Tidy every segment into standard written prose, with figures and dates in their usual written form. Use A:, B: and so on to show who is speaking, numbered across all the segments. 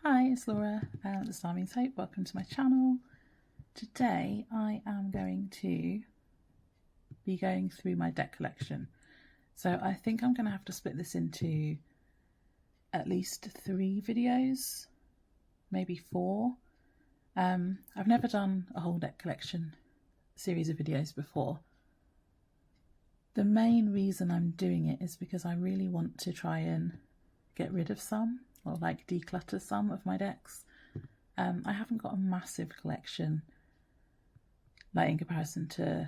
A: Hi, it's Laura at The Star Means Hope. Welcome to my channel. Today I am going to be going through my deck collection. So I think I'm going to have to split this into at least 3 videos, maybe 4. I've never done a whole deck collection series of videos before. The main reason I'm doing it is because I really want to try and get rid of some, or like declutter some of my decks. I haven't got a massive collection like in comparison to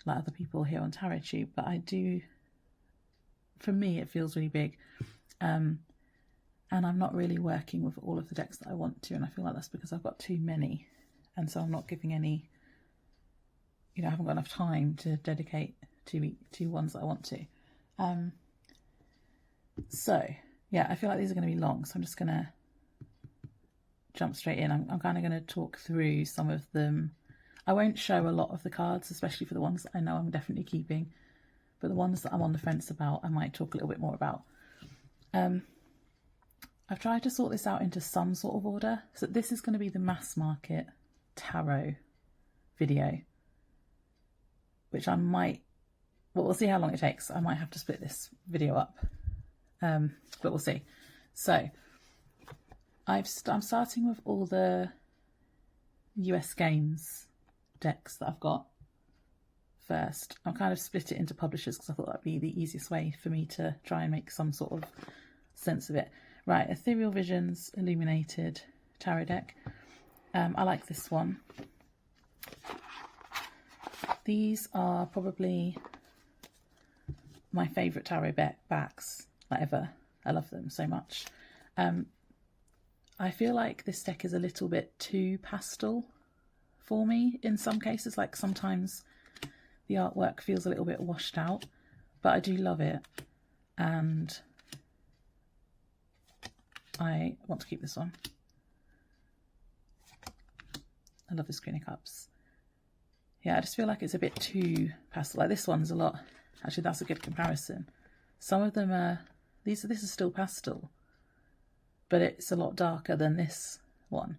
A: like other people here on TarotTube, but I do, for me it feels really big, and I'm not really working with all of the decks that I want to, and I feel like that's because I've got too many, and so I'm not giving any, I haven't got enough time to dedicate to ones that I want to. So yeah, I feel like these are going to be long, so I'm just going to jump straight in. I'm kind of going to talk through some of them. I won't show a lot of the cards, especially for the ones that I know I'm definitely keeping, but the ones that I'm on the fence about, I might talk a little bit more about. I've tried to sort this out into some sort of order. So this is going to be the mass market tarot video, which I might, well, we'll see how long it takes. I might have to split this video up. But we'll see. So I'm starting with all the US games decks that I've got first. I'll kind of split it into publishers because I thought that'd be the easiest way for me to try and make some sort of sense of it. Right, Ethereal Visions Illuminated Tarot deck. I like this one. These are probably my favourite tarot backs ever. I love them so much. I feel like this deck is a little bit too pastel for me in some cases. Like sometimes the artwork feels a little bit washed out, but I do love it, and I want to keep this one. I love this Queen of Cups. Yeah, I just feel like it's a bit too pastel. Like this one's a lot, actually that's a good comparison. Some of them are, this is still pastel, but it's a lot darker than this one.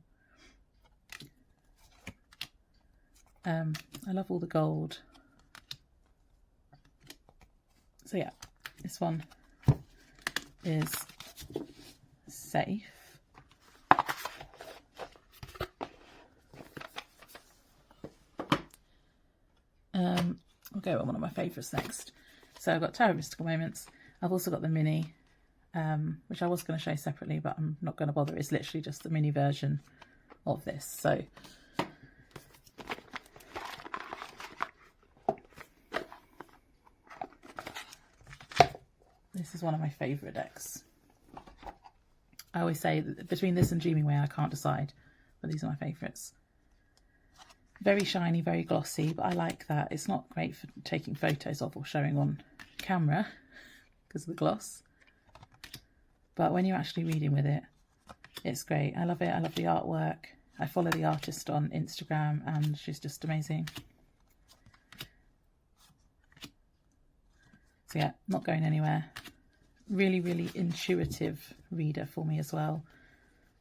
A: I love all the gold. So yeah, this one is safe. I'll go on one of my favourites next. So I've got Tarot Mystical Moments. I've also got the mini, which I was going to show separately, but I'm not going to bother. It's literally just the mini version of this. So this is one of my favourite decks. I always say that between this and Dreaming Way, I can't decide, but these are my favourites. Very shiny, very glossy, but I like that. It's not great for taking photos of or showing on camera because of the gloss, but when you're actually reading with it, it's great. I love it. I love the artwork. I follow the artist on Instagram and she's just amazing. So yeah, not going anywhere. Really, really intuitive reader for me as well.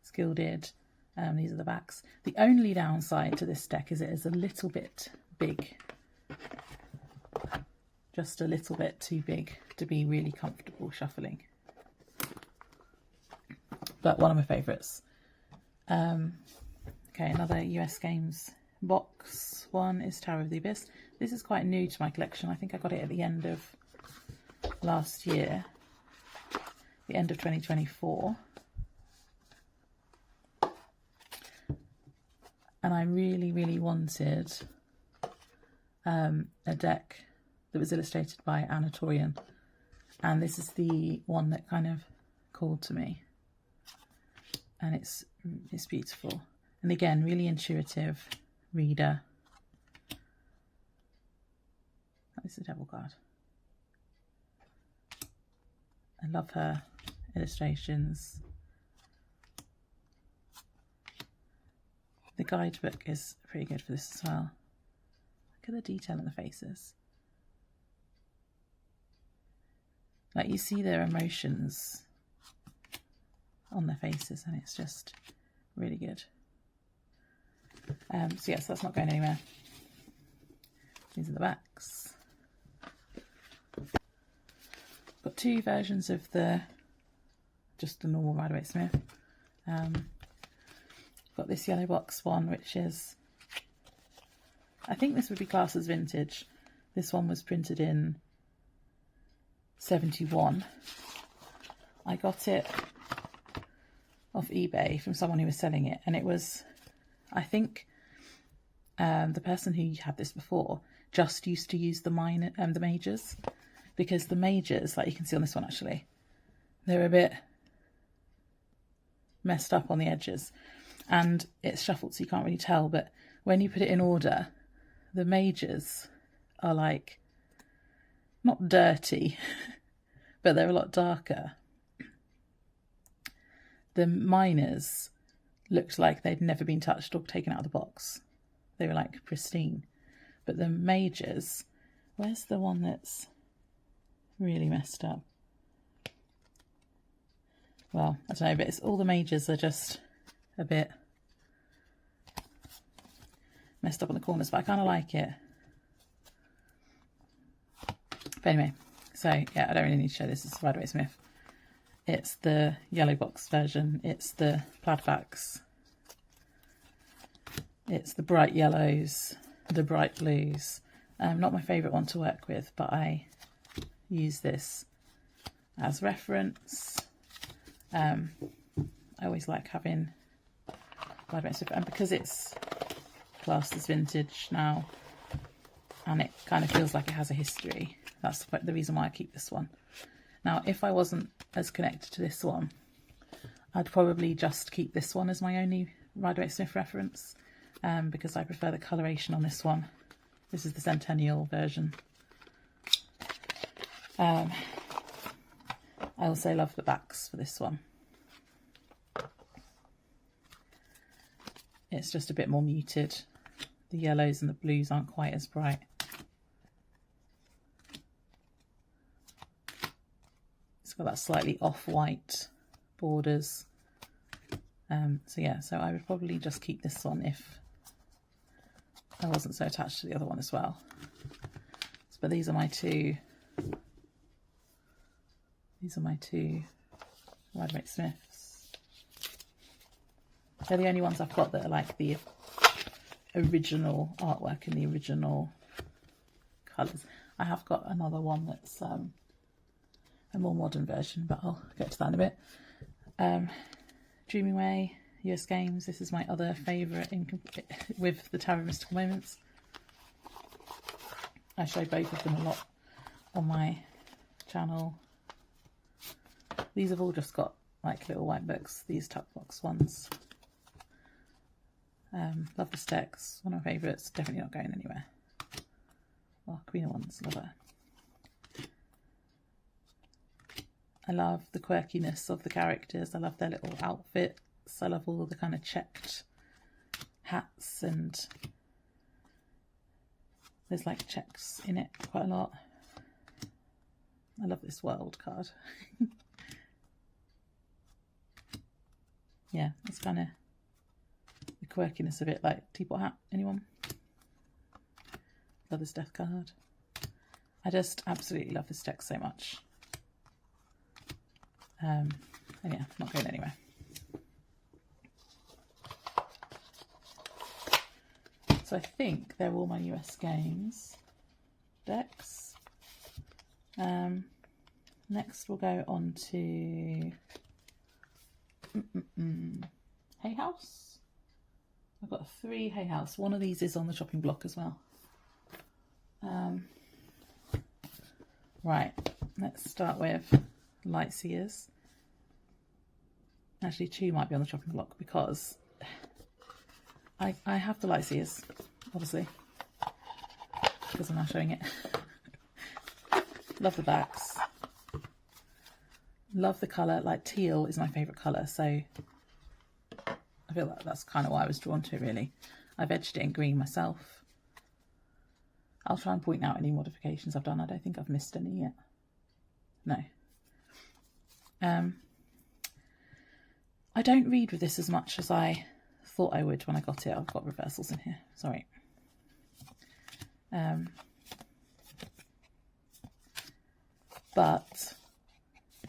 A: It's gilded. These are the backs. The only downside to this deck is it is a little bit big. Just a little bit too big to be really comfortable shuffling. But one of my favourites. Okay, another US Games box one is Tarot of the Abyss. This is quite new to my collection. I think I got it at the end of last year, the end of 2024. And I really, really wanted a deck that was illustrated by Anatorian. And this is the one that kind of called to me. And it's beautiful. And again, really intuitive reader. This is the Devil card. I love her illustrations. The guidebook is pretty good for this as well. Look at the detail in the faces. Like you see their emotions on their faces, and it's just really good. So yes, that's not going anywhere. These are the backs. Got two versions of just the normal Rider-Waite-Smith. Got this yellow box one, which is, I think this would be classed as vintage. This one was printed in 71. I got it off eBay from someone who was selling it, and it was, I think, the person who had this before just used to use the majors, because the majors, like you can see on this one actually, they're a bit messed up on the edges, and it's shuffled so you can't really tell, but when you put it in order, the majors are like, not dirty, but they're a lot darker. The minors looked like they'd never been touched or taken out of the box. They were like pristine. But the majors, where's the one that's really messed up? Well, I don't know, but it's all the majors are just a bit messed up on the corners, but I kind of like it. But anyway, so yeah, I don't really need to show this. It's Rider-Waite-Smith. It's the yellow box version. It's the plaid backs. It's the bright yellows, the bright blues. Not my favourite one to work with, but I use this as reference. I always like having Rider-Waite-Smith, and because it's classed as vintage now, and it kind of feels like it has a history, that's the reason why I keep this one. Now, if I wasn't as connected to this one, I'd probably just keep this one as my only Rider-Waite-Smith reference, because I prefer the coloration on this one. This is the Centennial version. I also love the backs for this one. It's just a bit more muted. The yellows and the blues aren't quite as bright. It's got that slightly off-white borders. So yeah, so I would probably just keep this one if I wasn't so attached to the other one as well. But these are my two Rider-Waite-Smiths. They're the only ones I've got that are like the original artwork and the original colours. I have got another one that's a more modern version, but I'll get to that in a bit. Dreaming Way, US Games. This is my other favourite with the Tarot Mystical Moments. I show both of them a lot on my channel. These have all just got like little white books, these tuck box ones. Love the Stecks, one of my favourites, definitely not going anywhere. Oh, Queen of Wands, love her. I love the quirkiness of the characters. I love their little outfits. I love all the kind of checked hats, and there's like checks in it quite a lot. I love this World card. Yeah, it's kind of the quirkiness of it, like teapot hat. Anyone? Love this Death card. I just absolutely love this deck so much. And yeah, not going anywhere. So I think they're all my US Games decks. Next we'll go on to Hay House. I've got 3 Hay House. One of these is on the chopping block as well. Right, let's start with Lightseers. Actually, 2 might be on the chopping block because I have the Lightseers, obviously, because I'm now showing it. Love the backs. Love the colour. Like teal is my favourite colour, so I feel like that's kind of why I was drawn to it, really. I've edged it in green myself. I'll try and point out any modifications I've done. I don't think I've missed any yet. No. I don't read with this as much as I thought I would when I got it. I've got reversals in here, sorry. But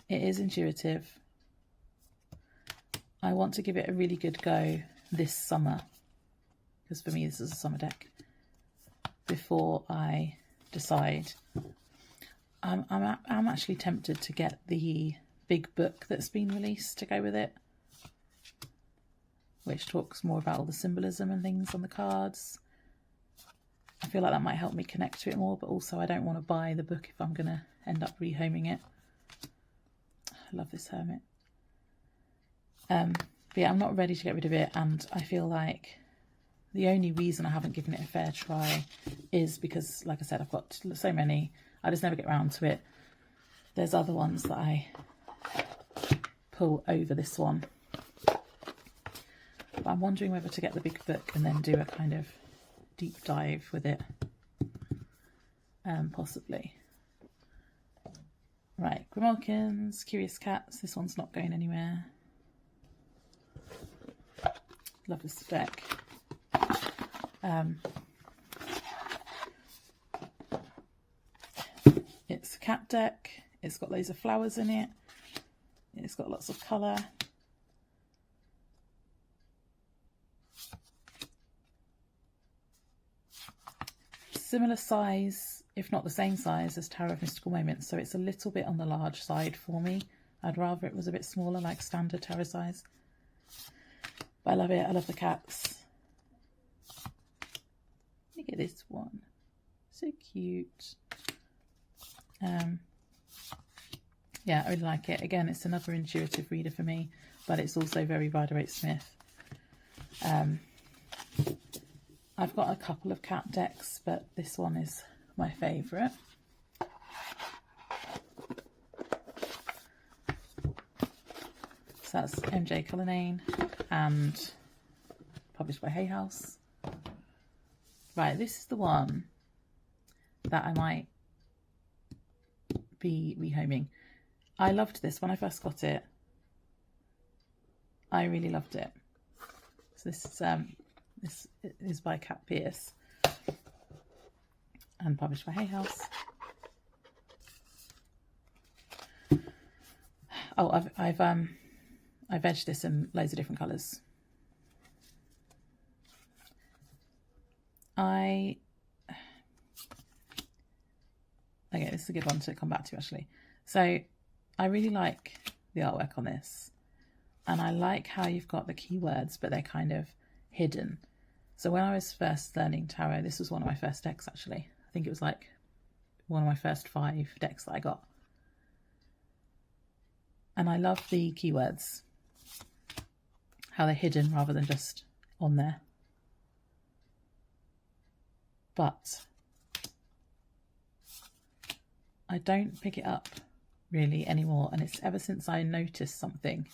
A: it is intuitive. I want to give it a really good go this summer, because for me this is a summer deck, before I decide. I'm actually tempted to get the big book that's been released to go with it, which talks more about all the symbolism and things on the cards. I feel like that might help me connect to it more, but also I don't want to buy the book if I'm going to end up rehoming it. I love this hermit. But yeah, I'm not ready to get rid of it, and I feel like the only reason I haven't given it a fair try is because, like I said, I've got so many, I just never get around to it. There's other ones that I pull over this one. But I'm wondering whether to get the big book and then do a kind of deep dive with it, possibly. Right, Grimalkins, Curious Cats, this one's not going anywhere. Love this deck. It's a cat deck, it's got loads of flowers in it, it's got lots of colour. Similar size, if not the same size, as Tarot of Mystical Moments, so it's a little bit on the large side for me. I'd rather it was a bit smaller, like standard tarot size. But I love it, I love the cats. Look at this one, so cute. Yeah, I really like it. Again, it's another intuitive reader for me, but it's also very Rider-Waite-Smith. I've got a couple of cat decks, but this one is my favourite. So that's MJ Cullinane and published by Hay House. Right, this is the one that I might be rehoming. I loved this when I first got it. I really loved it. So this is by Cat Pierce and published by Hay House. Oh, I've edged this in loads of different colours. Okay, this is a good one to come back to actually. So I really like the artwork on this, and I like how you've got the keywords, but they're kind of hidden. So when I was first learning tarot, this was one of my first decks actually. I think it was like one of my first 5 decks that I got. And I love the keywords, how they're hidden rather than just on there. But I don't pick it up really anymore, and it's ever since I noticed something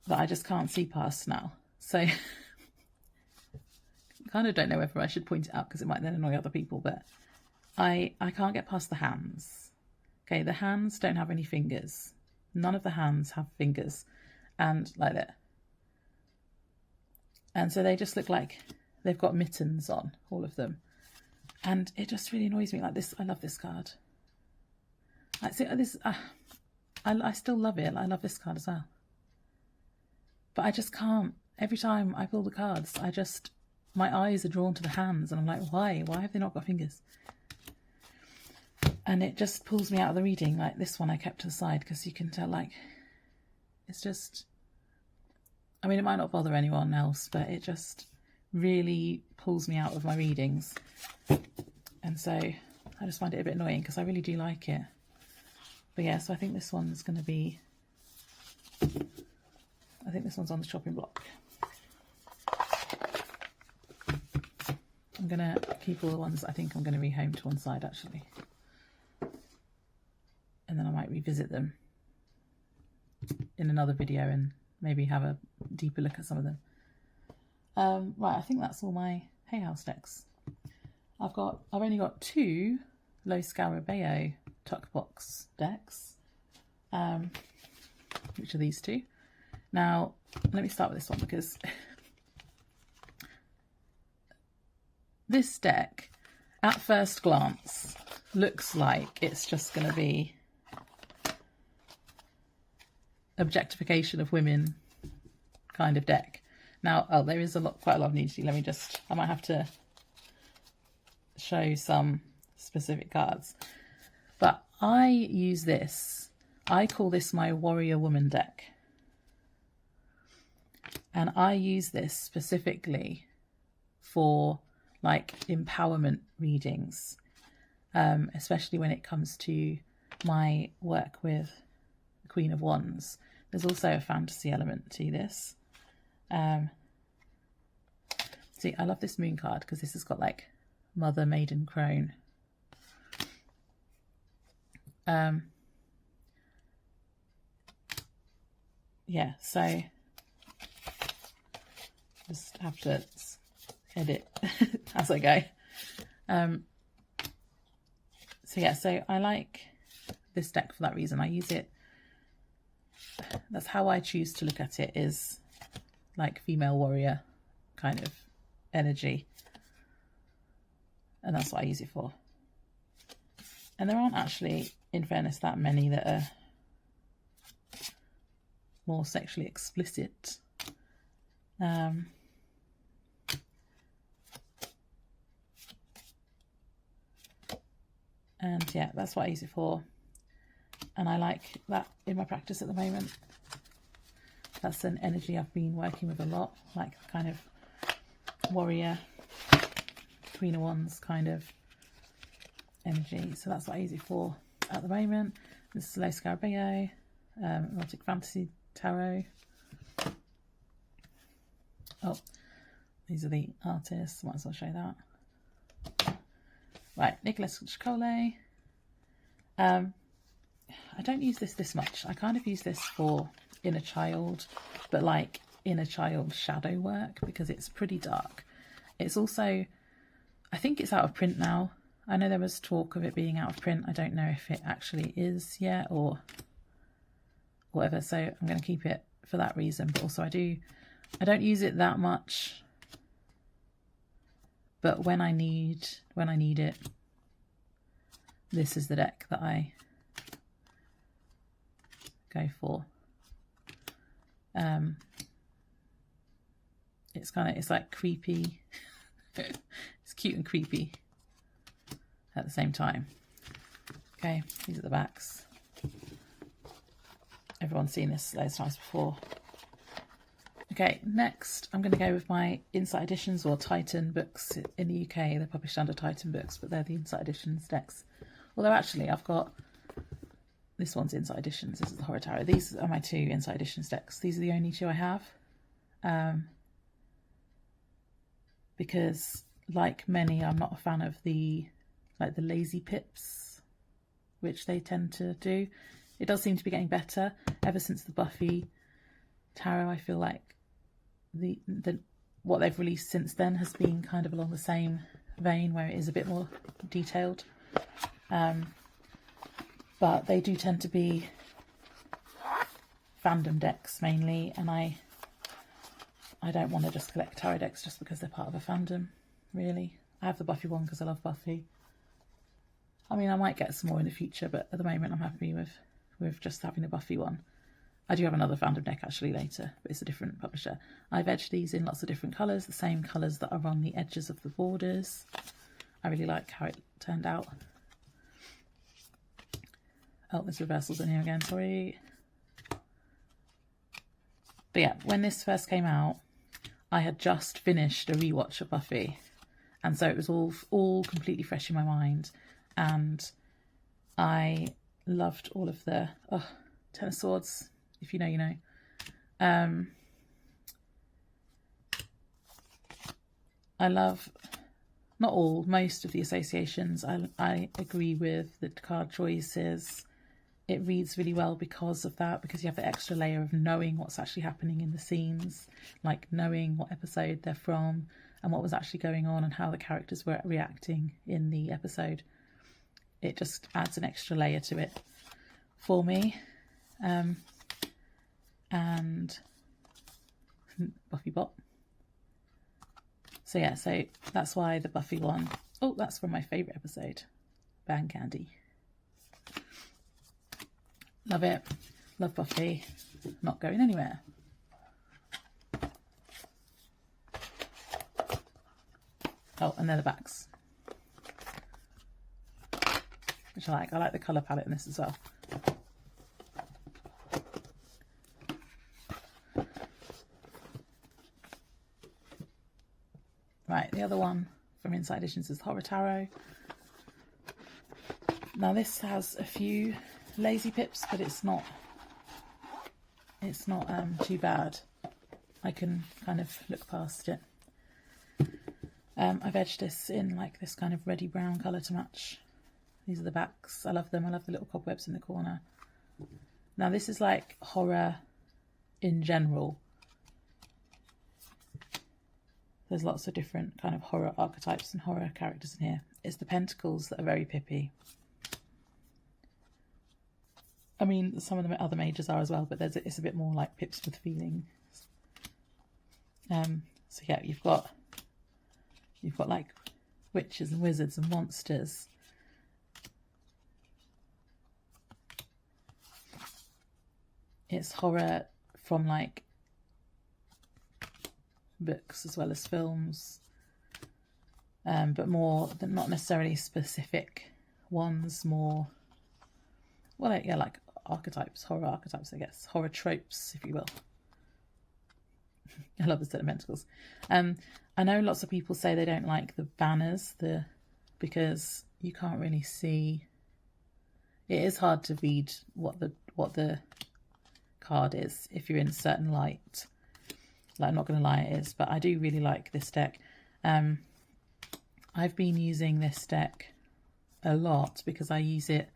A: that I just can't see past now. So I kind of don't know whether I should point it out because it might then annoy other people, but I can't get past the hands. Okay, the hands don't have any fingers. None of the hands have fingers, and like that. And so they just look like they've got mittens on, all of them. And it just really annoys me. Like this, I love this card. I see this. I still love it. I love this card as well. But I just can't. Every time I pull the cards, my eyes are drawn to the hands, and I'm like, why? Why have they not got fingers? And it just pulls me out of the reading. Like this one I kept to the side because you can tell, like, it's just, I mean, it might not bother anyone else, but it just really pulls me out of my readings. And so I just find it a bit annoying because I really do like it. But yeah, so I think this one's going to be, I think this one's on the chopping block. I'm going to keep all the ones I think I'm going to rehome to one side actually. And then I might revisit them in another video and maybe have a deeper look at some of them. Right, I think that's all my Hay House decks. I've only got 2 Lo Scaraboic tuck box decks, which are these 2. Now, let me start with this one because this deck, at first glance, looks like it's just going to be objectification of women kind of deck. Now, oh, there is quite a lot of nudity. Let me just, I might have to show some specific cards. But I use this, I call this my warrior woman deck. And I use this specifically for like empowerment readings, especially when it comes to my work with the Queen of Wands. There's also a fantasy element to this. See, I love this moon card because this has got like mother, maiden, crone. Yeah, so just have to edit as I go. So yeah, so I like this deck for that reason. I use it, that's how I choose to look at it, is like female warrior kind of energy. And that's what I use it for. And there aren't actually, in fairness, that many that are more sexually explicit. And yeah, that's what I use it for. And I like that in my practice at the moment. That's an energy I've been working with a lot, like kind of warrior, Queen of Wands kind of energy. So that's what I use it for at the moment. This is Scaraboic, Erotic Fantasy Tarot. Oh, these are the artists. Might as well show that. Right, Nicholas Chicole. I don't use this much. I kind of use this for inner child, but like inner child shadow work because it's pretty dark. It's also, I think it's out of print now. I know there was talk of it being out of print. I don't know if it actually is yet or whatever. So I'm going to keep it for that reason. But also I don't use it that much. But when I need it, this is the deck that I go for. It's like creepy. It's cute and creepy at the same time. Okay, these are the backs. Everyone's seen this loads of times before. Okay, next I'm going to go with my Insight Editions or Titan books in the UK. They're published under Titan Books, but they're the Insight Editions decks. Although actually I've got, this one's Insight Editions, this is the Horror Tarot. These are my two Insight Editions decks. These are the only two I have. Because like many, I'm not a fan of the lazy pips, which they tend to do. It does seem to be getting better ever since the Buffy Tarot. I feel like what they've released since then has been kind of along the same vein where it is a bit more detailed. But they do tend to be fandom decks mainly, and I don't want to just collect tarot decks just because they're part of a fandom, really. I have the Buffy one because I love Buffy. I mean, I might get some more in the future, but at the moment I'm happy with just having the Buffy one. I do have another fandom deck actually later, but it's a different publisher. I've edged these in lots of different colours, the same colours that are on the edges of the borders. I really like how it turned out. Oh, there's reversals in here again, sorry. But yeah, when this first came out, I had just finished a rewatch of Buffy. And so it was all completely fresh in my mind. And I loved all of the, Ten of Swords, if you know, you know. I love, not all, most of the associations. I agree with the card choices. It reads really well because of that, because you have the extra layer of knowing what's actually happening in the scenes, like knowing what episode they're from and what was actually going on and how the characters were reacting in the episode. It just adds an extra layer to it for me. And Buffy bot. So yeah, so that's why the Buffy one. Oh, that's from my favourite episode, Bang Candy. Love it. Love Buffy. Not going anywhere. Oh, and they're the backs, which I like. I like the colour palette in this as well. Right, the other one from Inside Editions is Horror Tarot. Now this has a few lazy pips, but it's not too bad. I can kind of look past it. I've edged this in like this kind of reddy brown colour to match. These are the backs. I love them. I love the little cobwebs in the corner. Now this is like horror in general. There's lots of different kind of horror archetypes and horror characters in here. It's the pentacles that are very pippy. I mean, some of the other mages are as well, but it's a bit more like pips with feelings. So yeah, you've got like witches and wizards and monsters. It's horror from like books as well as films, but more than not necessarily specific ones, more, well, yeah, like archetypes, horror archetypes, I guess, horror tropes, if you will. I love the set of pentacles. I know lots of people say they don't like the banners, because you can't really see. It is hard to read what the card is if you're in certain light. Like, I'm not going to lie, it is, but I do really like this deck. I've been using this deck a lot because I use it.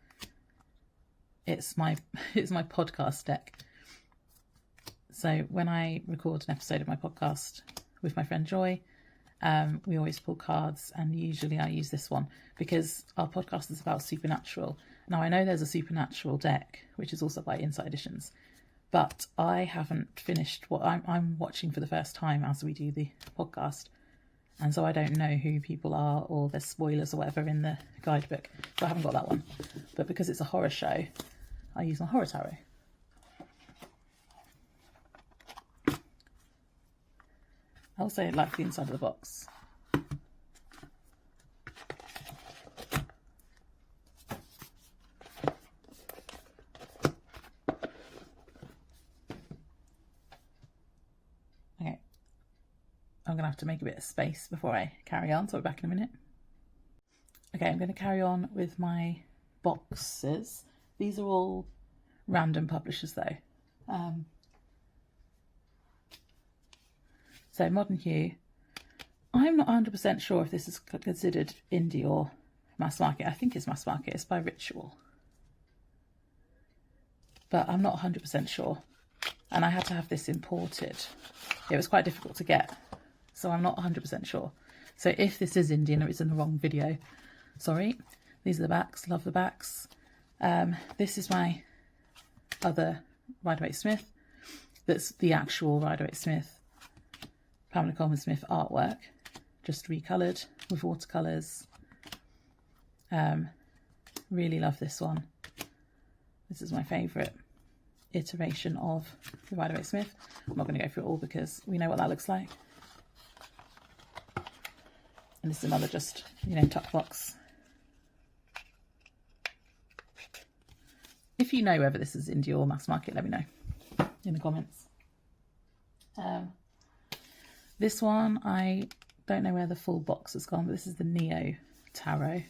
A: It's my podcast deck. So when I record an episode of my podcast with my friend Joy, we always pull cards, and usually I use this one because our podcast is about supernatural. Now I know there's a supernatural deck, which is also by Inside Editions, but I haven't finished what I'm watching for the first time as we do the podcast. And so I don't know who people are, or there's spoilers or whatever in the guidebook. So I haven't got that one. But because it's a horror show, I use my Horror Tarot. I also like the inside of the box. Okay, I'm going to have to make a bit of space before I carry on, so I'll be back in a minute. Okay, I'm going to carry on with my boxes. These are all random publishers though. So Modern Hue, I'm not 100% sure if this is considered indie or mass market. I think it's mass market. It's by Ritual. But I'm not 100% sure. And I had to have this imported. It was quite difficult to get. So I'm not 100% sure. So if this is Indian or it's in the wrong video, sorry. These are the backs. Love the backs. This is my other Rider-Waite-Smith. That's the actual Rider-Waite-Smith Pamela Coleman Smith artwork, just recoloured with watercolours. Really love this one. This is my favourite iteration of the Rider-Waite-Smith. I'm not going to go through it all because we know what that looks like. And this is another just, tuck box. If you know whether this is indie or mass market, let me know in the comments. This one, I don't know where the full box has gone, but this is the Neo Tarot,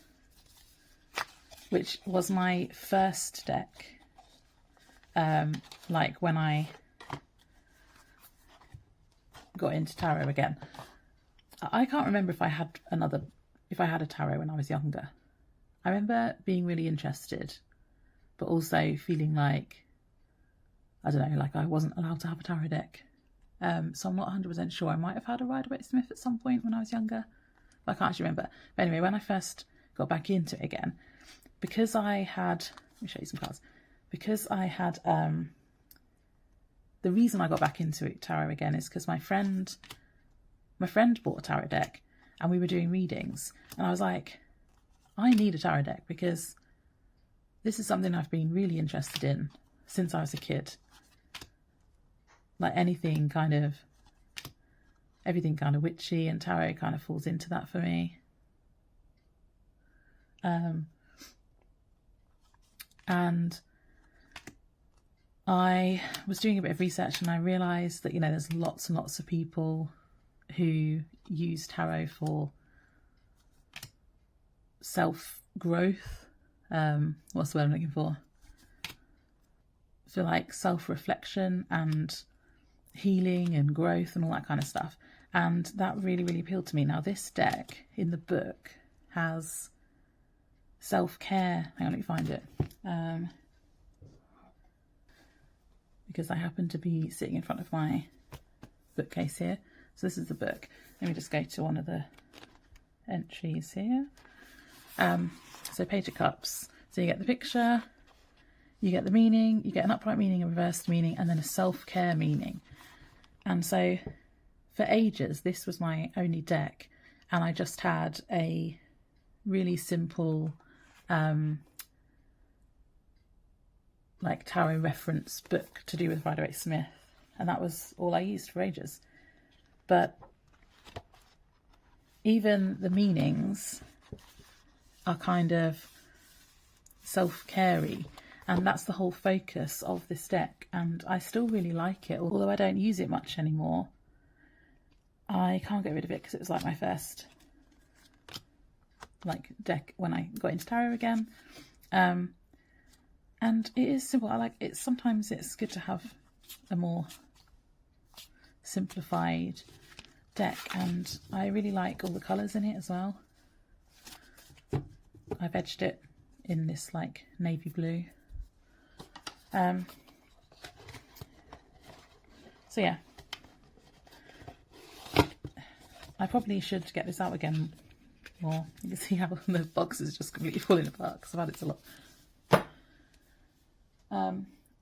A: which was my first deck. Like when I got into tarot again. I can't remember if I had a tarot when I was younger. I remember being really interested, but also feeling like, I don't know, like I wasn't allowed to have a tarot deck. So I'm not 100% sure. I might have had a Rider-Waite-Smith at some point when I was younger, but I can't actually remember. But anyway, when I first got back into it again, because I had, let me show you some cards, because I had the reason I got back into tarot again is because my friend bought a tarot deck and we were doing readings, and I was like, I need a tarot deck because this is something I've been really interested in since I was a kid. Like everything kind of witchy, and tarot kind of falls into that for me. And I was doing a bit of research and I realised that, you know, there's lots and lots of people who use tarot for self-growth. What's the word I'm looking for? For like self-reflection and healing and growth and all that kind of stuff. And that really, really appealed to me. Now, this deck in the book has self-care. Hang on, let me find it. Because I happen to be sitting in front of my bookcase here. So this is the book. Let me just go to one of the entries here. So Page of Cups. So you get the picture, you get the meaning, you get an upright meaning, a reversed meaning, and then a self-care meaning. And so for ages, this was my only deck. And I just had a really simple like tarot reference book to do with Weiss Spell, and that was all I used for ages. But even the meanings are kind of self-carey, and that's the whole focus of this deck, and I still really like it, although I don't use it much anymore. I can't get rid of it because it was like my first like deck when I got into tarot again. And it is simple. I like it. Sometimes it's good to have a more simplified deck, and I really like all the colours in it as well. I've edged it in this like navy blue. So yeah, I probably should get this out again more. You can see how the box is just completely falling apart because I've had it a lot.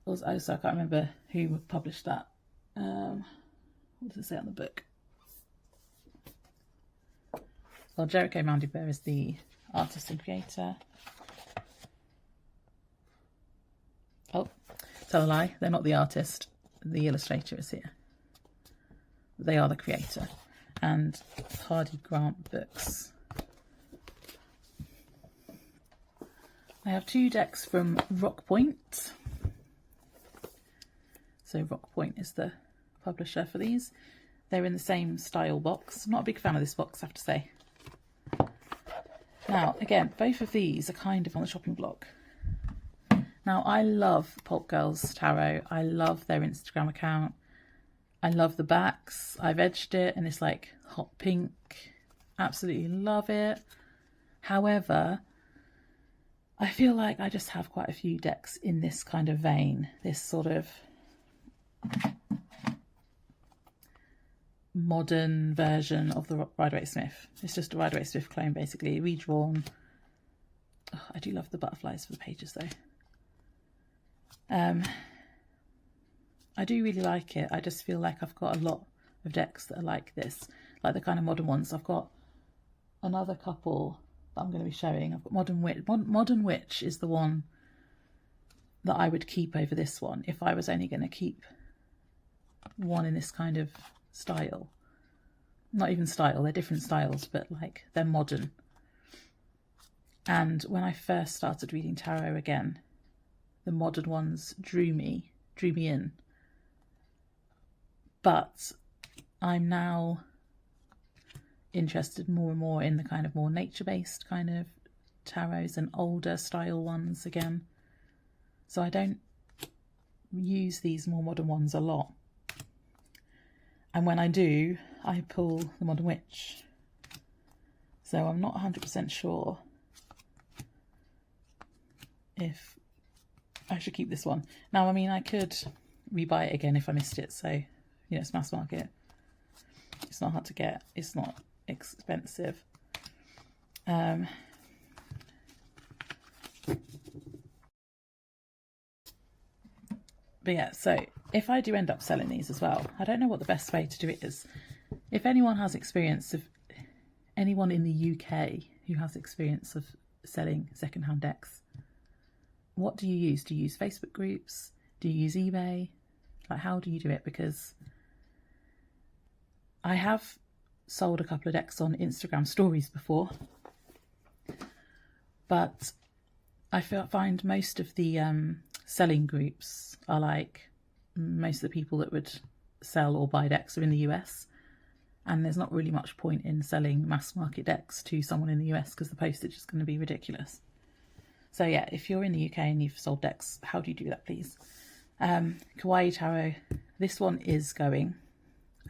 A: Also, I can't remember who published that. What does it say on the book? Well, Jericho Mounted Bear is the artist and creator. Oh, tell a lie, they're not the artist. The illustrator is here. They are the creator. And Hardy Grant Books. I have two decks from Rockpoint. So Rockpoint is the publisher for these. They're in the same style box. I'm not a big fan of this box, I have to say. Now, again, both of these are kind of on the chopping block. Now, I love Pulp Girls Tarot. I love their Instagram account. I love the backs. I've edged it and it's like hot pink. Absolutely love it. However, I feel like I just have quite a few decks in this kind of vein. This sort of modern version of the Weiss Spell. It's just a Weiss Spell clone, basically, redrawn. Oh, I do love the butterflies for the pages, though. I do really like it. I just feel like I've got a lot of decks that are like this, like the kind of modern ones. I've got another couple that I'm going to be showing. I've got Modern Witch. Modern Witch is the one that I would keep over this one if I was only going to keep one in this kind of style. Not even style, they're different styles, but like they're modern. And when I first started reading tarot again, the modern ones drew me in. But I'm now interested more and more in the kind of more nature-based kind of tarots and older style ones again. So I don't use these more modern ones a lot. And when I do, I pull the Modern Witch. So I'm not 100% sure if I should keep this one. Now, I mean, I could rebuy it again if I missed it. So, you know, it's mass market. It's not hard to get. It's not expensive. But yeah, so if I do end up selling these as well, I don't know what the best way to do it is. If anyone has experience of, anyone in the UK who has experience of selling secondhand decks, what do you use? Do you use Facebook groups? Do you use eBay? Like, how do you do it? Because I have sold a couple of decks on Instagram stories before, but I find most of the selling groups are like, most of the people that would sell or buy decks are in the US, and there's not really much point in selling mass market decks to someone in the US because the postage is going to be ridiculous. So yeah, if you're in the UK and you've sold decks, how do you do that, please? Kawaii Tarot, this one is going.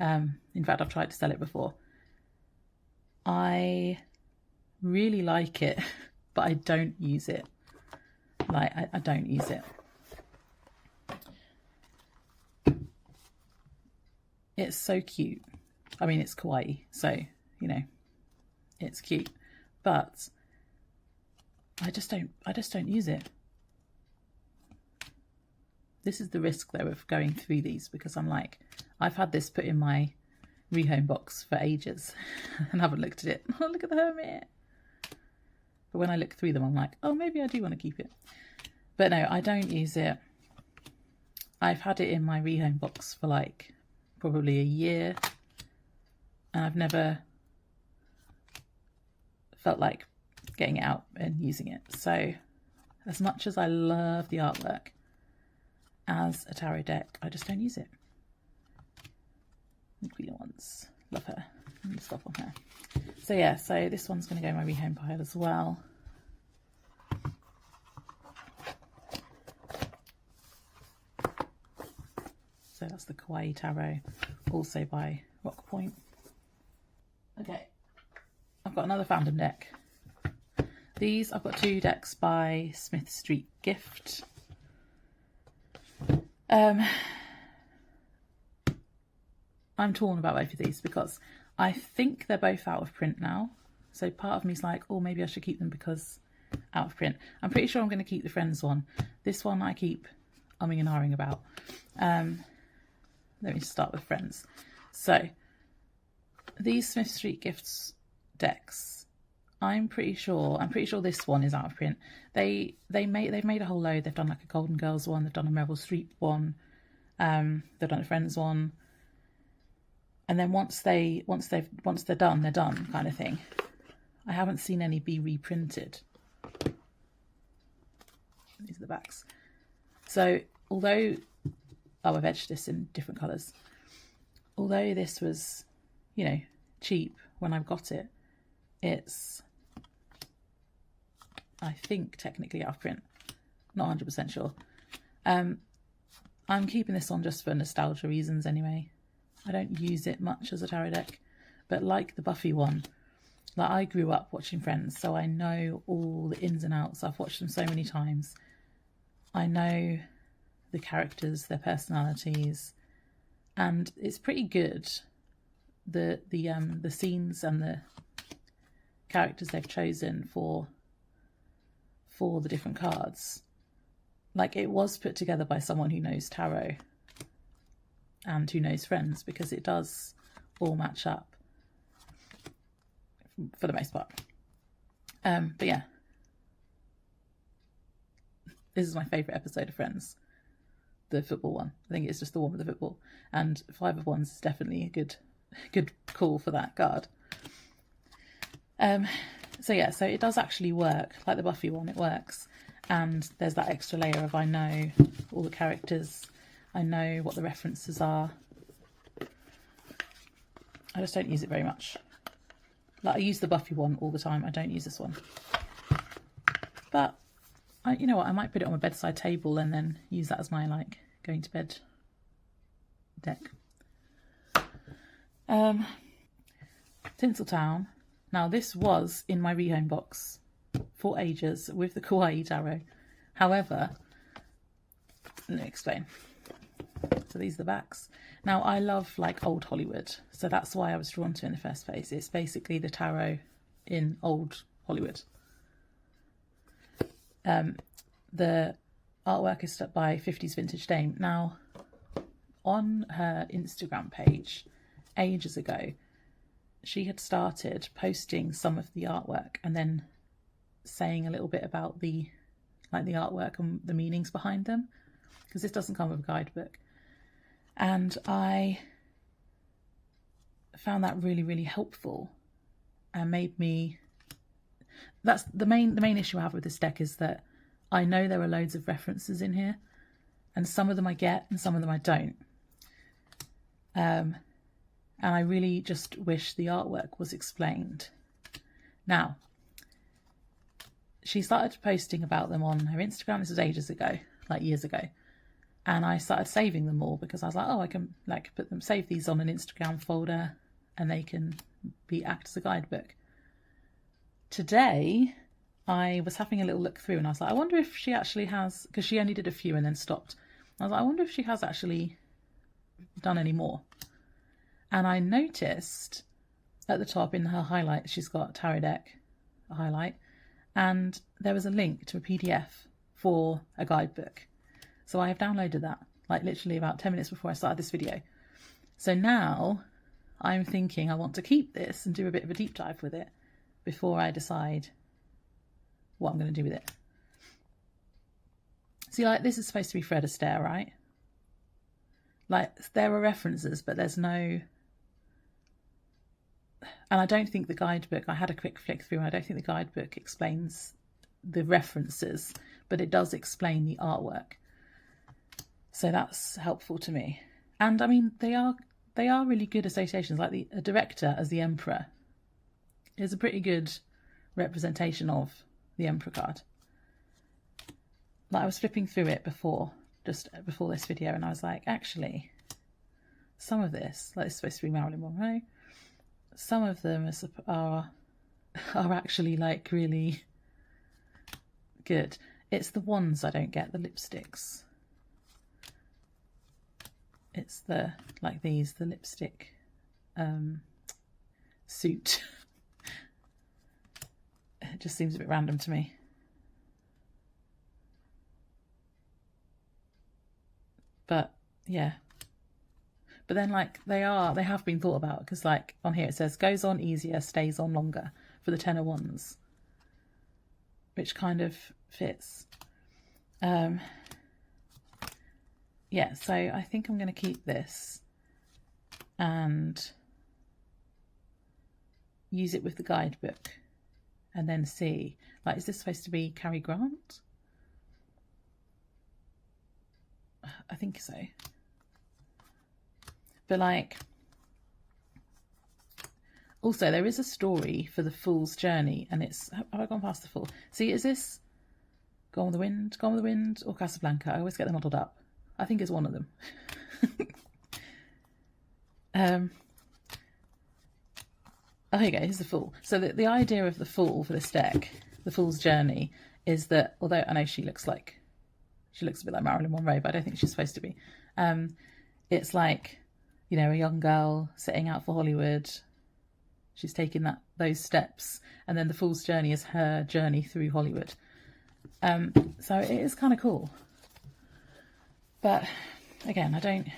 A: In fact, I've tried to sell it before. I really like it, but I don't use it. Like, I don't use it. It's so cute. I mean, it's kawaii, so, you know, it's cute, but I just don't use it. This is the risk though of going through these, because I'm like, I've had this put in my rehome box for ages and haven't looked at it. Oh, look at the hermit. But when I look through them, I'm like, oh, maybe I do want to keep it. But no, I don't use it. I've had it in my rehome box for like probably a year, and I've never felt like getting it out and using it. So as much as I love the artwork as a tarot deck, I just don't use it. The Queen ones, love her, and stuff on her. So yeah, so this one's going to go in my rehome pile as well. So that's the Kawaii Tarot, also by Rockpoint. Okay, I've got another fandom deck. These, I've got two decks by Smith Street Gift. I'm torn about both of these because I think they're both out of print now. So part of me's like, oh, maybe I should keep them because out of print. I'm pretty sure I'm going to keep the Friends one. This one I keep umming and ahhing about. Let me start with Friends. So these Smith Street Gifts decks, I'm pretty sure this one is out of print. They've made a whole load. They've done like a Golden Girls one, they've done a Meryl Streep one, they've done a Friends one. And then once they're done, they're done, kind of thing. I haven't seen any be reprinted. These are the backs. So although, oh, I've edged this in different colours. Although this was, you know, cheap when I got it, it's, I think, technically out of print. Not 100% sure. I'm keeping this on just for nostalgia reasons anyway. I don't use it much as a tarot deck, but like the Buffy one, like I grew up watching Friends, so I know all the ins and outs. I've watched them so many times. I know the characters, their personalities, and it's pretty good. The scenes and the characters they've chosen for the different cards, like it was put together by someone who knows tarot and who knows Friends, because it does all match up for the most part. But yeah, this is my favourite episode of Friends, the football one. I think it's just the one with the football, and Five of Wands is definitely a good call for that card. So yeah, so it does actually work, like the Buffy one, it works. And there's that extra layer of I know all the characters, I know what the references are. I just don't use it very much. Like I use the Buffy one all the time, I don't use this one. But, you know what, I might put it on my bedside table and then use that as my, like, going to bed deck. Tinseltown. Now this was in my rehome box for ages with the Kawaii Tarot. However, let me explain. So these are the backs. Now I love like old Hollywood, so that's why I was drawn to it in the first place. It's basically the tarot in old Hollywood. The artwork is by 50s Vintage Dame. Now on her Instagram page ages ago, she had started posting some of the artwork and then saying a little bit about the artwork and the meanings behind them, because this doesn't come with a guidebook. And I found that really, really helpful, and made me, that's the main issue I have with this deck, is that I know there are loads of references in here, and some of them I get and some of them I don't. And I really just wish the artwork was explained. Now, she started posting about them on her Instagram. This was ages ago, like years ago. And I started saving them all because I was like, oh, I can like save these on an Instagram folder and they can act as a guidebook. Today, I was having a little look through and I was like, I wonder if she actually has, because she only did a few and then stopped. I was like, I wonder if she has actually done any more. And I noticed at the top in her highlights, she's got tarot deck, a highlight, and there was a link to a PDF for a guidebook. So I have downloaded that, like literally about 10 minutes before I started this video. So now I'm thinking I want to keep this and do a bit of a deep dive with it before I decide what I'm going to do with it. See, like, this is supposed to be Fred Astaire, right? Like, there are references, but there's no... And I don't think the guidebook, I had a quick flick through, I don't think the guidebook explains the references, but it does explain the artwork. So that's helpful to me. And I mean, they are really good associations. Like a director as the Emperor is a pretty good representation of the Emperor card. Like, I was flipping through it just before this video, and I was like, actually, some of this, like, it's supposed to be Marilyn Monroe, some of them are actually like really good. It's the ones I don't get, the lipsticks. It's the, like these, the lipstick suit. It just seems a bit random to me. But yeah. But then, like, they have been thought about, because like on here it says goes on easier, stays on longer for the 10 of Wands, which kind of fits. Yeah, so I think I'm going to keep this and use it with the guidebook and then see, like, is this supposed to be Cary Grant? I think so. But like, also there is a story for the Fool's Journey, and it's, have I gone past the Fool? See, is this Gone with the Wind or Casablanca? I always get them muddled up. I think it's one of them. Oh, here you go, here's the Fool. So the idea of the Fool for this deck, the Fool's Journey, is that, although I know she looks a bit like Marilyn Monroe, but I don't think she's supposed to be. It's like, you know, a young girl setting out for Hollywood. She's taking those steps, and then the Fool's Journey is her journey through Hollywood. So it is kind of cool. But again, I don't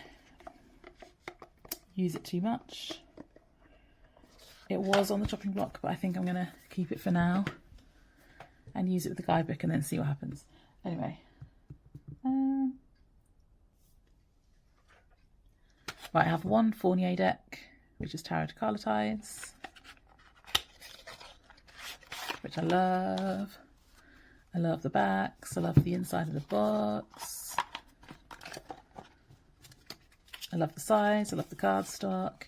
A: use it too much. It was on the chopping block, but I think I'm going to keep it for now and use it with the guidebook and then see what happens. Anyway. Right, I have one Fornier deck, which is Tarot to Carlotides, which I love. I love the backs. I love the inside of the box. I love the size. I love the cardstock.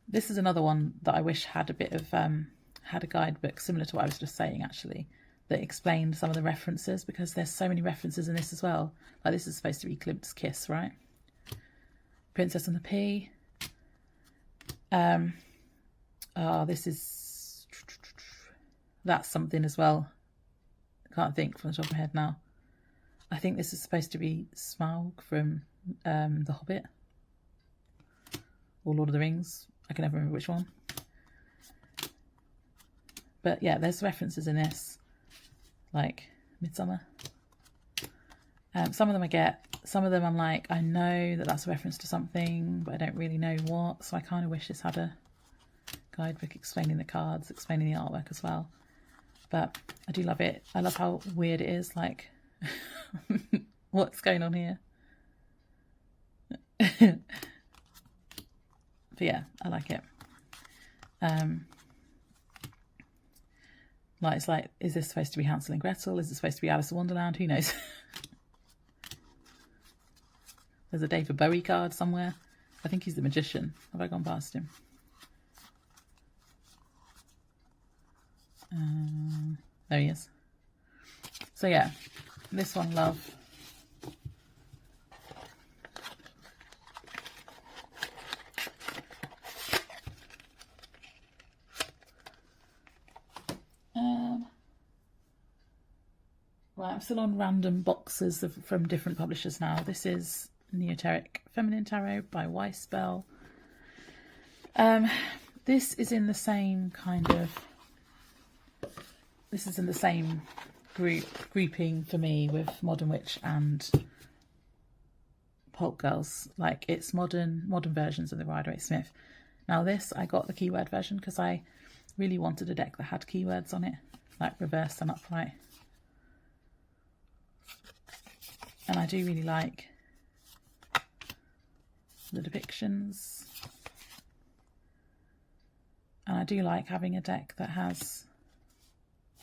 A: This is another one that I wish had a bit of, had a guidebook similar to what I was just saying, actually, that explained some of the references, because there's so many references in this as well. Like, this is supposed to be Klimt's Kiss, right? Princess and the Pea. This is, that's something as well. I can't think from the top of my head now. I think this is supposed to be Smaug from The Hobbit or Lord of the Rings. I can never remember which one. But yeah, there's references in this, like Midsummer. Some of them I get, some of them I'm like, I know that that's a reference to something, but I don't really know what. So I kind of wish this had a guidebook explaining the cards, explaining the artwork as well. But I do love it. I love how weird it is, like, what's going on here? But yeah, I like it. Like, it's like, is this supposed to be Hansel and Gretel? Is it supposed to be Alice in Wonderland? Who knows? There's a David Bowie card somewhere. I think he's the magician. Have I gone past him? There he is. So yeah, this one, love. Right, I'm still on random boxes from different publishers now. This is Neoteric Feminine Tarot by Weiss Spell. This is in the same kind of... This is in the same grouping for me with Modern Witch and Pulp Girls. Like, it's modern versions of the Rider-Waite-Smith. Now this, I got the keyword version because I really wanted a deck that had keywords on it, like reversed and upright. And I do really like the depictions. And I do like having a deck that has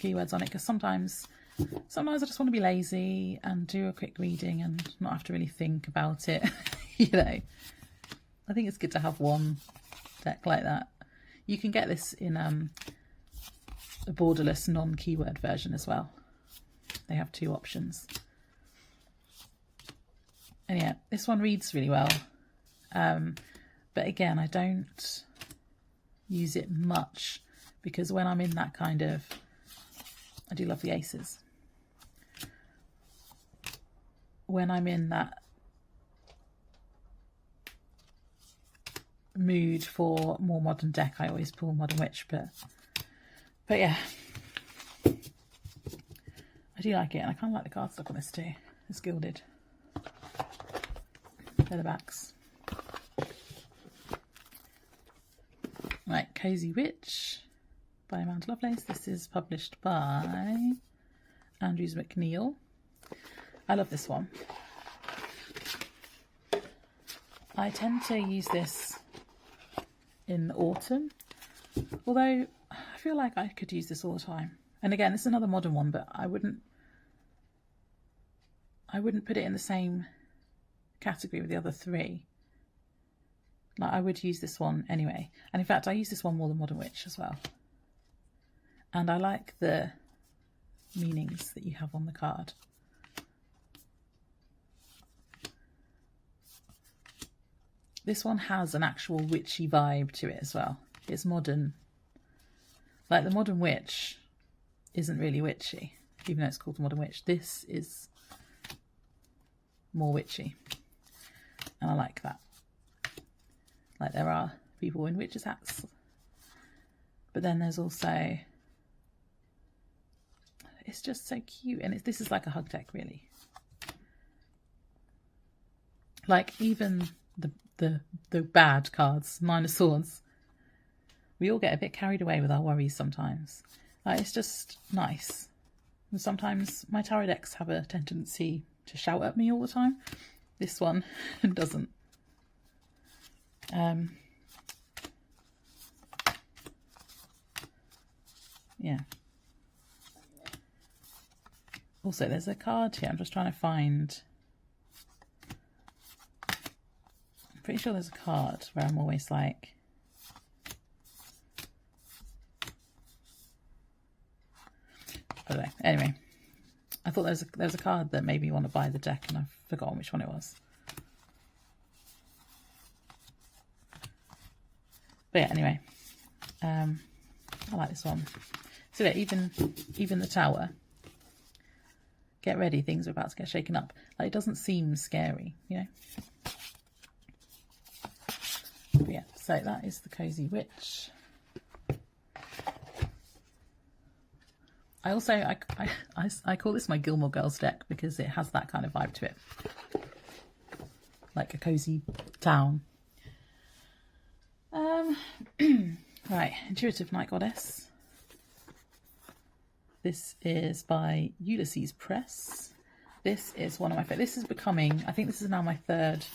A: keywords on it, because sometimes I just want to be lazy and do a quick reading and not have to really think about it. You know, I think it's good to have one deck like that. You can get this in a borderless non-keyword version as well. They have 2 options. And yeah, this one reads really well. But again, I don't use it much because when I'm in that kind of... I do love the aces. When I'm in that mood for more modern deck, I always pull Modern Witch, but yeah, I do like it, and I kind of like the cardstock on this too. It's gilded. They're the backs. Right, Cozy Witch by Amanda Lovelace. This is published by Andrews McNeil. I love this one. I tend to use this in the autumn, although I feel like I could use this all the time. And again, this is another modern one, but I wouldn't put it in the same category with the other 3. Like, I would use this one anyway. And in fact, I use this one more than Modern Witch as well. And I like the meanings that you have on the card. This one has an actual witchy vibe to it as well. It's modern. Like, the Modern Witch isn't really witchy, even though it's called the Modern Witch. This is more witchy. And I like that. Like, there are people in witches' hats. But then there's also... It's just so cute. And this is like a hug deck, really. Like, even the bad cards, 9 of Swords, we all get a bit carried away with our worries sometimes. Like, it's just nice. And sometimes my tarot decks have a tendency to shout at me all the time. This one doesn't. Yeah. Also, there's a card here. I'm just trying to find... I'm pretty sure there's a card where I'm always like... I don't know. Anyway, I thought there was a card that made me want to buy the deck, and I've forgotten which one it was. But yeah, anyway, I like this one. So yeah, even the tower. Get ready, things are about to get shaken up. Like, it doesn't seem scary, you know. But yeah, so that is the Cozy Witch. I also I call this my Gilmore Girls deck because it has that kind of vibe to it. like a cozy town. Right, Intuitive Night Goddess. This is by Ulysses Press. This is one of my favourites. This is becoming, I think this is now my third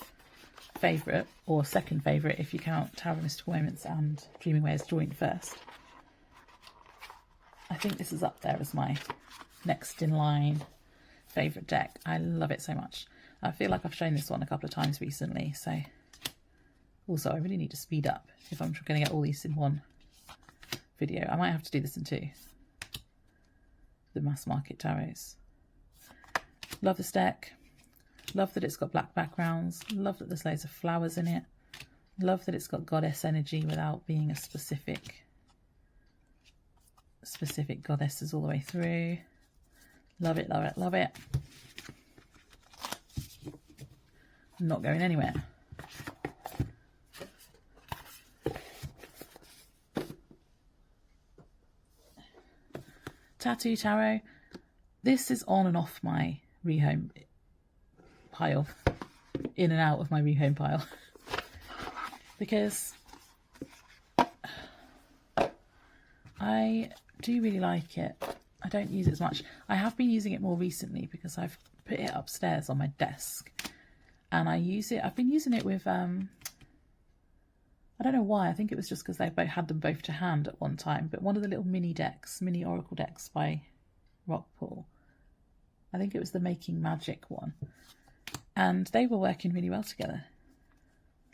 A: favourite, or second favourite if you count Tower of Mystical Moments and Dreaming Way as joint first. I think this is up there as my next in line favourite deck. I love it so much. I feel like I've shown this one a couple of times recently, so also I really need to speed up if I'm going to get all these in one video. I might have to do this in two. The mass market tarots. Love this deck. Love that it's got black backgrounds. Love that there's loads of flowers in it. Love that it's got goddess energy without being a specific goddesses all the way through. Love it, love it, love it. Not going anywhere. Tattoo Tarot. This is on and off my rehome pile, in and out of my rehome pile, because I do really like it. I don't use it as much. I have been using it more recently because I've put it upstairs on my desk, and I use it. I've been using it with I don't know why. I think it was just because they both had them both to hand at one time. But one of the little mini oracle decks by Rockpoint, I think it was the Making Magic one, and they were working really well together,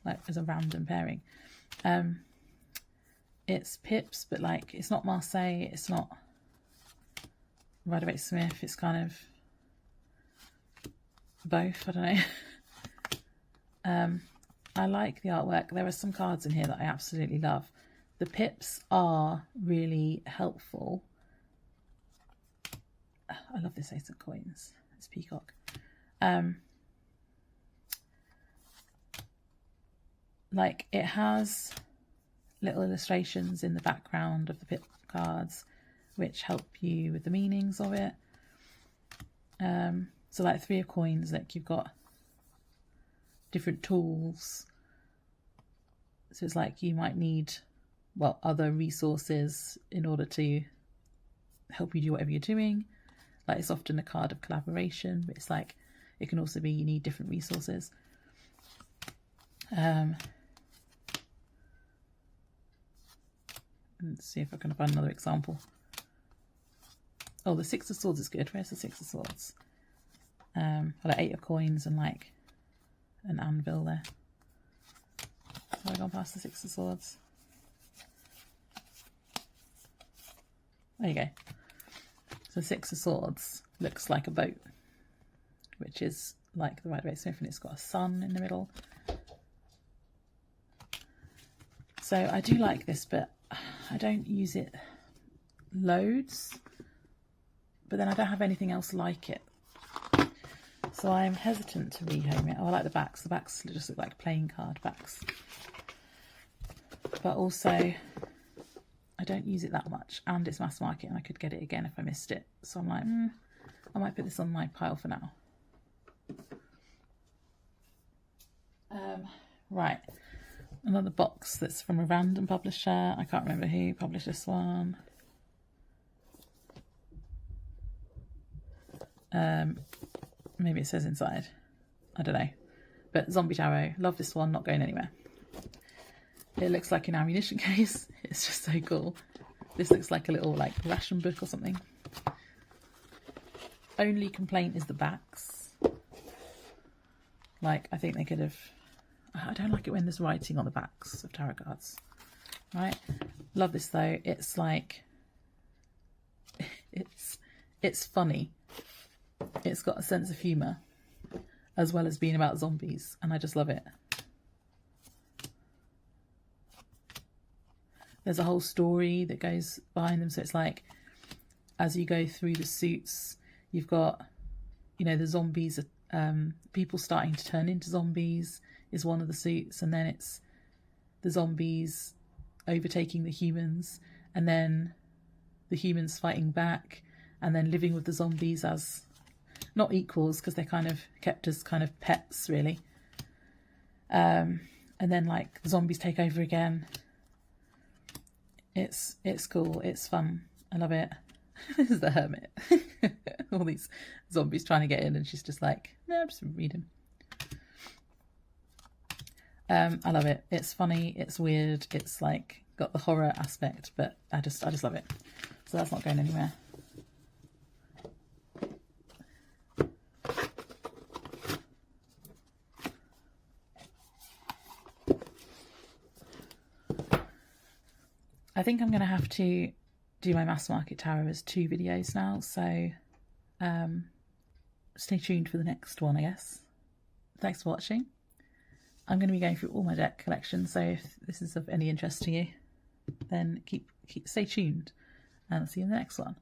A: like as a random pairing. It's pips, but like it's not Marseille, it's not Rider-Waite-Smith. It's kind of both. I don't know. I like the artwork. There are some cards in here that I absolutely love. The pips are really helpful. I love this Ace of Coins. It's Peacock. Like it has little illustrations in the background of the pip cards which help you with the meanings of it. So like 3 of Coins, like you've got different tools, so it's like you might need, well, other resources in order to help you do whatever you're doing. Like it's often a card of collaboration, but it's like it can also be you need different resources. Let's see if I can find another example. Oh, the 6 of Swords is good. Where's the 6 of Swords? Like 8 of Coins and like an anvil there. Have I gone past the 6 of Swords? There you go. So 6 of Swords looks like a boat, which is like the Rider-Waite-Smith, and it's got a sun in the middle. So I do like this, but I don't use it loads, but then I don't have anything else like it. So I'm hesitant to rehome it. Oh, I like the backs. The backs just look like playing card backs. But also, I don't use it that much. And it's mass market and I could get it again if I missed it. So I'm like, I might put this on my pile for now. Right. Another box that's from a random publisher. I can't remember who published this one. Maybe it says inside. I don't know. But Zombie Tarot. Love this one. Not going anywhere. It looks like an ammunition case. It's just so cool. This looks like a little like ration book or something. Only complaint is the backs. Like I think they could have... I don't like it when there's writing on the backs of tarot cards. Right? Love this though. It's like... It's funny. It's got a sense of humour as well as being about zombies, and I just love it. There's a whole story that goes behind them, so it's like as you go through the suits, you've got, you know, the zombies, people starting to turn into zombies is one of the suits, and then it's the zombies overtaking the humans, and then the humans fighting back, and then living with the zombies as not equals, because they're kind of kept as kind of pets really, And then like the zombies take over again. It's cool, it's fun, I love it. This is the hermit. All these zombies trying to get in and she's just like, no, I'm just reading. I love it. It's funny, it's weird, it's like got the horror aspect, but I just love it. So that's not going anywhere. I think I'm going to have to do my mass market tarot as 2 videos now, so stay tuned for the next one, I guess. Thanks for watching. I'm going to be going through all my deck collection, so if this is of any interest to you, then stay tuned and I'll see you in the next one.